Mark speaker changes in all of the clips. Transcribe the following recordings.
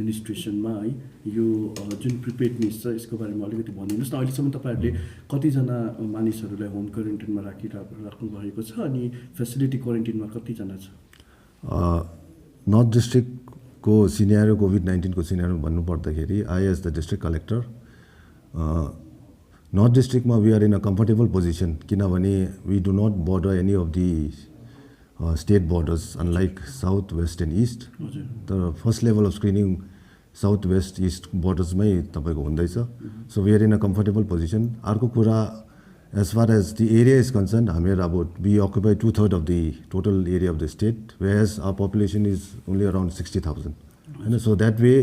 Speaker 1: एडमिनिस्ट्रेसनमा है यो जुन प्रिपेयर्डनेस छ यसको बारेमा अलिकति भनिदिनुहोस् न। अहिलेसम्म तपाईँहरूले कतिजना मानिसहरूलाई होम क्वारेन्टाइनमा राख्नु भएको छ अनि फेसिलिटी क्वारेन्टाइनमा कतिजना छ?
Speaker 2: नर्थ डिस्ट्रिक्टको सिनेरियो कोभिड-19को सिनेरियो भन्नुपर्दाखेरि I as the district collector north डिस्ट्रिक्टमा we are in a comfortable position किनभने we do not border any of the state borders unlike south west and east. तर first level of screening south west east बर्डर्समै तपाईँको हुँदैछ। So we are in a comfortable position. अर्को कुरा as far as the area is concern हामीहरू अब we occupy 2/3 of the total area of the state where's our population is only around 60,000 होइन। So that way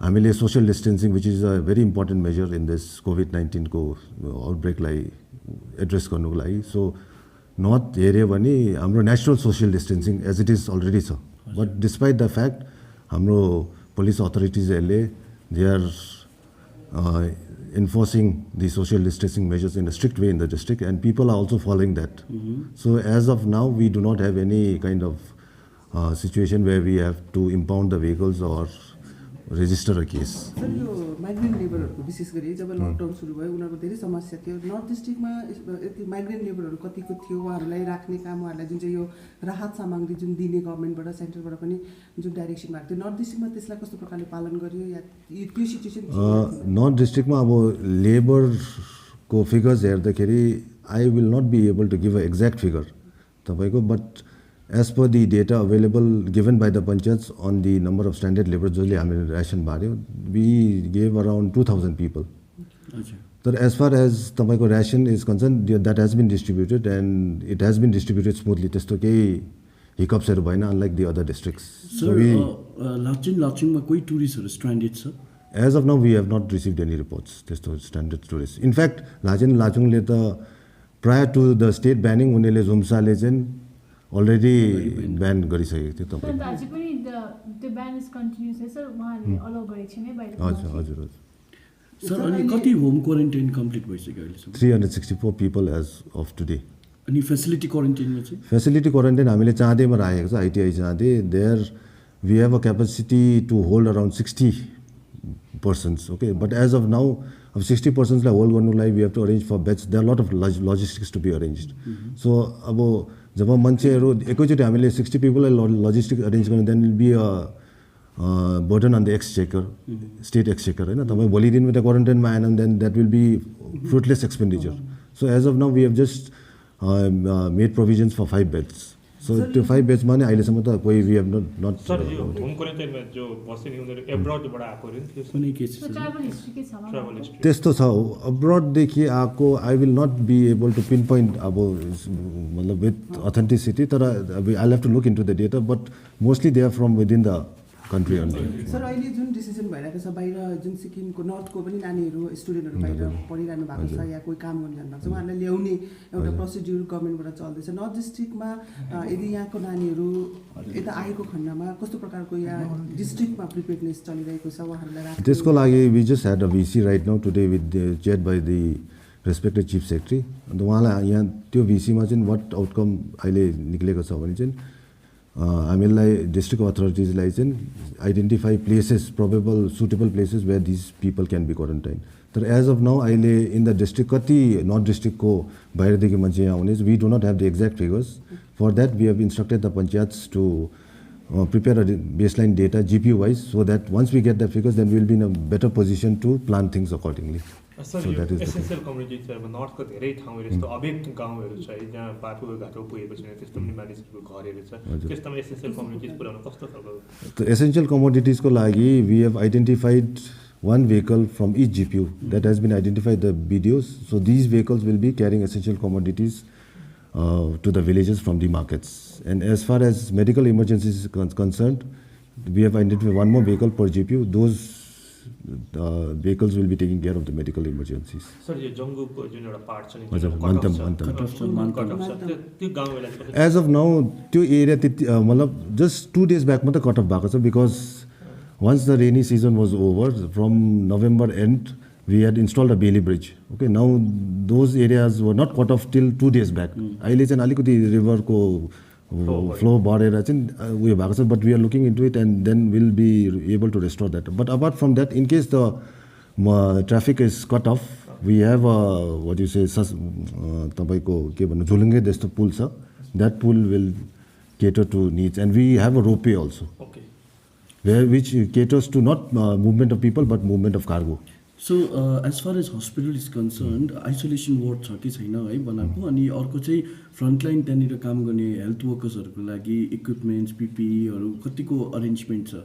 Speaker 2: हामीले social distancing which is a very important measure in this कोभिड-19 को आउटब्रेकलाई address गर्नुको लागि। So north हेऱ्यो भने हाम्रो natural social distancing as it is already छ। बट डिस्पाइट द फ्याक्ट हाम्रो पुलिस अथोरिटिजहरूले they are enforcing the social distancing measures in a strict way in the district and people are also following that. So as of now we do not have any kind of situation where we have to impound the vehicles or register a case.
Speaker 3: Sir यो migrant लेबरहरूको विशेष गरी जब lockdown सुरु भयो उनीहरूको धेरै समस्या थियो। North डिस्ट्रिक्टमा यति माइग्रेन्ट लेबरहरू कतिको थियो, उहाँहरूलाई राख्ने काम, उहाँहरूलाई जुन चाहिँ यो राहत सामग्री जुन दिने गभर्मेन्टबाट सेन्ट्रलबाट पनि जुन डाइरेक्सन भएको थियो नर्थ डिस्ट्रिक्टमा त्यसलाई कस्तो प्रकारले पालन गरियो या त्यो सिचुएसन?
Speaker 2: नर्थ डिस्ट्रिक्टमा अब लेबरको फिगर्स हेर्दाखेरि I will not be able to give a exact figure तपाईँको। But as per the data available given by the panchayat on the number of standard labour जसले हामीले ऱ्यासन बाँड्यो वी गेभ अराउन्ड 2,000 पिपल। तर as far as तपाईँको ration is concern that has been distributed and it has been distributed smoothly. त्यस्तो केही हिकअप्सहरू भएन unlike the other districts.
Speaker 1: लाचुङमा कोही टुरिस्टहरू स्ट्रान्डेड छ?
Speaker 2: As of now we have not received any reports त्यस्तो स्ट्यान्डर्ड टुरिस्ट। इनफ्याक्ट लाचुङले त prior to the state banning उनीहरूले जुम्साले चाहिँ अलरेडी ब्यान गरिसकेको थियो तपाईँको। हजुर हजुर हजुर
Speaker 1: सर अनि कति होम क्वारेन्टाइन कम्प्लिट भइसक्यो अहिलेसम्म?
Speaker 2: 364 पिपल एज अफ टुडे।
Speaker 1: अनि फेसिलिटी क्वारेन्टाइनमा चाहिँ?
Speaker 2: फेसिलिटी क्वारेन्टाइन हामीले चाँदेमा राखेको छ, ITI Chande. There we have a capacity to hold around 60 persons, okay, but as of now of 60 persons लाई होल्ड गर्नुको लागि we have to arrange for beds. There are lot of logistics to be arranged. So अब जब मान्छेहरू एकैचोटि हामीले 60 पिपललाई logistics arrange गर्नु then will be a burden on the exchequer, state exchequer होइन। तपाईँ भोलि दिनमा त्यहाँ क्वारेन्टाइनमा आएन then that will be fruitless expenditure. So as of now we have just made provisions for 5 beds. So त्यो 5 बेड्समा नै अहिलेसम्म त कोही वी हेभ नट।
Speaker 4: सर यो होम क्वारेन्टाइनमा जो बस्यो नि उनीहरू एब्रोडबाट आएको रे त्यो
Speaker 1: कुनै केस
Speaker 4: ट्राभल हिस्ट्री
Speaker 2: त्यस्तो छ अब्रोडदेखि आएको। I will not be able to pin point अब मतलब विथ अथेन्टिसिटी। तर I have to look into the data but mostly they are from within the country only.
Speaker 3: Sir अहिले जुन डिसिजन भइरहेको छ बाहिर जुन सिक्किमको नर्थको पनि नानीहरू स्टुडेन्टहरू बाहिर पढिरहनु भएको छ या कोही काम गर्नु जानुभएको छ उहाँहरूलाई ल्याउने एउटा प्रोसिड्युर गभर्मेन्टबाट चल्दैछ। नर्थ डिस्ट्रिक्टमा यदि यहाँको नानीहरू यता आएको खण्डमा कस्तो प्रकारको यहाँ डिस्ट्रिक्टमा प्रिपेयर्डनेस चलिरहेको छ उहाँहरूलाई राख्ने?
Speaker 2: त्यसको लागि वी जस्ट ह्याड अ भिसी right now today with chair by the respected chief secretary. अन्त उहाँलाई यहाँ त्यो भिसीमा चाहिँ वाट आउटकम अहिले निक्लेको छ भने चाहिँ हामीलाई डिस्ट्रिक्ट अथोरिटिजलाई चाहिँ identify places probable suitable places where these people can be quarantine. तर एज अफ नाउ अहिले इन द डिस्ट्रिक्ट कति नर्थ डिस्ट्रिक्टको बाहिरदेखि मान्छे यहाँ आउने we do not have the exact figures. For that we have instructed the panchayats to prepare a baseline data GPU wise so that once we get the figures then we will be in a better position to plan things accordingly.
Speaker 4: Sir यो essential community चाहिँ अब नर्थको धेरै ठाउँहरू यस्तो अभेक गाउँहरू छ है जहाँ बाटो घाटो पुगेको छैन त्यस्तो पनि मानिसहरूको घरहरू छ। त्यस्तोमा एसेन्सियल कम्युनिटिज पुऱ्याउन कस्तो खालको?
Speaker 2: त एसेन्सियल कमोडिटिजको लागि we have identified one vehicle from each GPU that has been identified the BDOs. So these vehicles will be carrying essential commodities to the villages from the markets. And as far as medical emergencies is concerned, we have identified one more vehicle per GPU. Those vehicles will be taking care of the medical emergencies.
Speaker 4: Sir यो जंगुको जुन एउटा part छ नि त्यो गाउँलाई
Speaker 2: age of now त्यो area त्यति मतलब जस्ट 2 days ब्याक मात्रै कट अफ भएको छ because once the rainy season was over from November end we had installed a Bailey bridge. Okay, now those areas were not cut off till 2 days back. अहिले चाहिँ अलिकति रिभरको flow बढेर चाहिँ उयो भएको छ but we are looking into it and then will be able to restore that but apart from that in case the traffic is cut off we have what you say तपाईँको के भन्नु झुलुङ्गे जस्तो पुल छ द्याट पुल will cater to needs and we have a ropeway also which caters to not movement of people but movement of cargo.
Speaker 1: So as far as hospital is concerned isolation ward छ कि छैन है बनाएको अनि अर्को चाहिँ frontline त्यहाँनिर काम गर्ने हेल्थ वर्कर्सहरूको लागि इक्विपमेन्ट्स पिपिईहरू कतिको अरेन्जमेन्ट छ?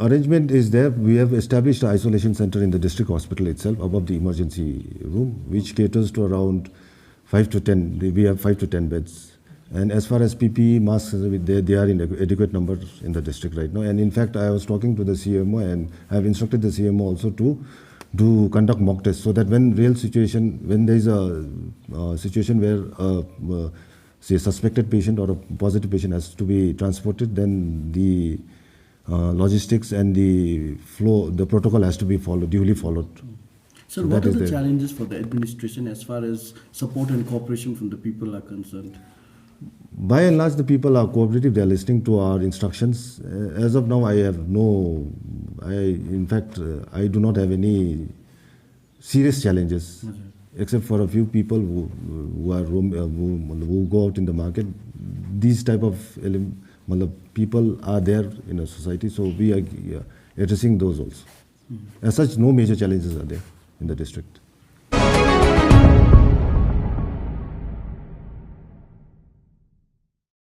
Speaker 2: Arrangement is there. We have established an isolation center in the district hospital itself above the emergency room which caters to around 5 to 10. We have 5 to 10 beds. And as far as PPE masks, they are in adequate numbers in the district right now. And in fact, I was talking to the CMO and I have instructed the CMO also to conduct mock tests so that when there is a situation where say suspected patient or a positive patient has to be transported, then the logistics and the flow, the protocol has to be duly followed.
Speaker 1: So what are the challenges for the administration as far as support and cooperation from the people are concerned?
Speaker 2: By and large, the people are cooperative. They are listening to our instructions. As of now, in fact, I do not have any serious challenges, except for a few people who go out in the market. These type of people are there in a society, so we are addressing those also. As such, no major challenges are there in the district.